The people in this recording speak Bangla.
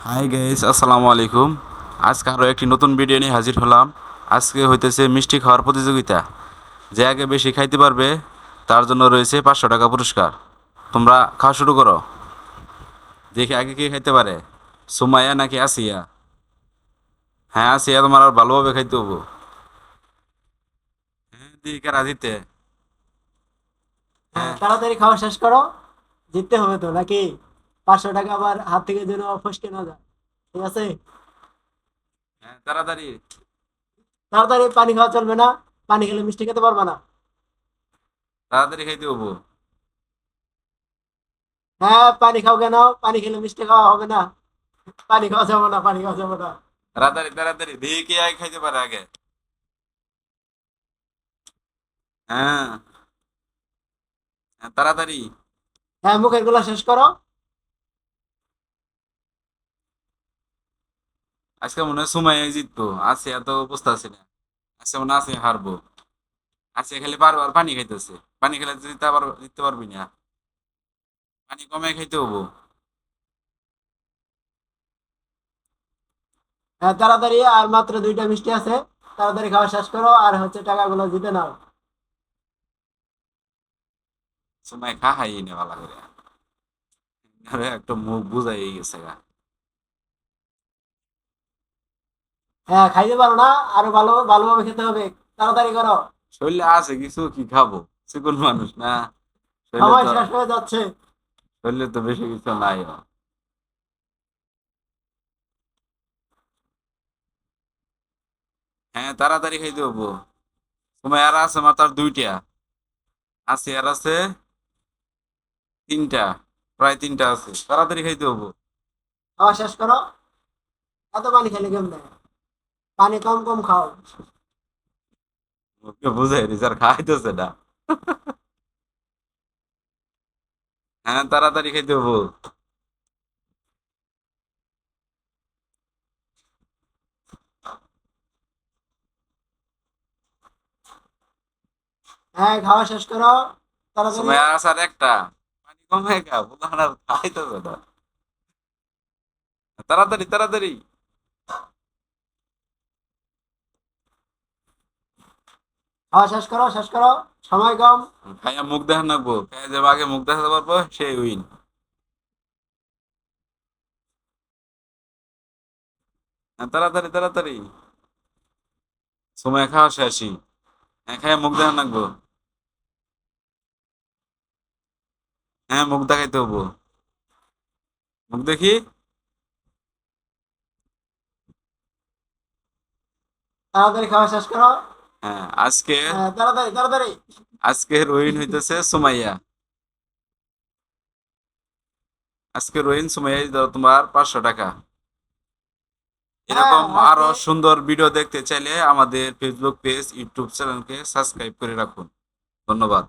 হাই গাইস, আসসালামু আলাইকুম। আজকে আরও একটি নতুন ভিডিও নিয়ে হাজির হলাম। আজকে হইতেছে মিষ্টি খাওয়ার প্রতিযোগিতা। যে আগে বেশি খাইতে পারবে তার জন্য রয়েছে 500 টাকা পুরস্কার। তোমরা খাওয়া শুরু করো। দেখি আগে কে খাইতে পারে, সুমাইয়া নাকি আসিয়া? হ্যাঁ, আসিয়া তোমার আর ভালোভাবে খাইতে হবো। হ্যাঁ, দেখি কারা জিতে। হ্যাঁ, হ্যাঁ। তাড়াতাড়ি খাওয়া শেষ করো। জিততে হবে তো নাকি? 500 টাকা আবার হাত থেকে যেন ফসকে না যায়। ঠিক আছে? হ্যাঁ, তাড়াতাড়ি। তাড়াতাড়ি পানি খাওয়া চলবে না। পানি খেলে মিষ্টি খেতে পারবে না। তাড়াতাড়ি খাইতে হবো। হ্যাঁ, পানি খাও কেন? পানি খেলে মিষ্টি খাওয়া হবে না। পানি খাওয়া যাবে না, পানি খাওয়া যাবে না। তাড়াতাড়ি তাড়াতাড়ি, দেখি কে আগে খাইতে পারে আগে। হ্যাঁ। হ্যাঁ, তাড়াতাড়ি। হ্যাঁ, মুখের গুলা শেষ করো। আজকে মনে হয় সুমাইয়া জিতবো, আসিয়া তো বুঝতেছি না। আজকে মনে হয় আসিয়া হারবো। আজকে খালি বারবার পানি খাইতেছে। পানি খেলে তো জিততে পারবি না। পানি কমে খাইতে হবো। হ্যাঁ, তাড়াতাড়ি, আর মাত্র 2টা মিষ্টি আছে। তাড়াতাড়ি খাওয়া শেষ করো আর হচ্ছে টাকাগুলো জিতে নাও। সুমাই খা খাই নে ভালো করে। আরে একটা মুখ বুঝাই গেছে গা। হ্যাঁ, খাইতে পারো না? আরো ভালোভাবে খেতে হবে। তাড়াতাড়ি করো। শরীরে আছে কিছু, কি খাবো? চিকন মানুষ না। শরীরে সময় তো শেষ হয়ে যাচ্ছে। শরীরে তো বেশি কিছু নাই। হ্যাঁ, তাড়াতাড়ি খাইতে হবো। সময় আর আছে মাত্র 2টা। আছে আর আছে 3টা। প্রায় 3টা আছে, তাড়াতাড়ি খাইতে হবো। খাওয়া শেষ করো। এত পানি খেলে কেমনে? পানি কম কম খাও। মুখে বুঝাই দিছে আর খাইতেছে না। হ্যাঁ, তাড়াতাড়ি খাইতে হবো। হ্যাঁ, খাওয়া শেষ করো। তাড়াতাড়ি। সময় আর আছে আর একটা। পানি কমে গা, বুঝলাম না, খাইতেছে না। তাড়াতাড়ি তাড়াতাড়ি। খাওয়া শেষ করো, শেষ করো। সময় কম। খাইয়া মুখ দেখা নাকবো, খাইয়া যে আগে মুখ দেখাতে পারবো সেই উইন। তাড়াতাড়ি তাড়াতাড়ি। সময় খাওয়া শেষই। হ্যাঁ, খাইয়া মুখ দেখা নাকবো। হ্যাঁ, মুখ দেখাইতে হবো। মুখ দেখি। তাড়াতাড়ি খাওয়া শেষ করো। হ্যাঁ, আজকে হ্যাঁ, তাড়াতাড়ি তাড়াতাড়ি। আজকের উইন হইতেছে সুমাইয়া। আজকের উইন সুমাইয়া, দাও তোমার 500 টাকা। হ্যাঁ, এরকম আরো আজকে। সুন্দর ভিডিও দেখতে চাইলে আমাদের ফেসবুক পেজ, ইউটিউব চ্যানেলকে সাবস্ক্রাইব করে রাখুন। ধন্যবাদ।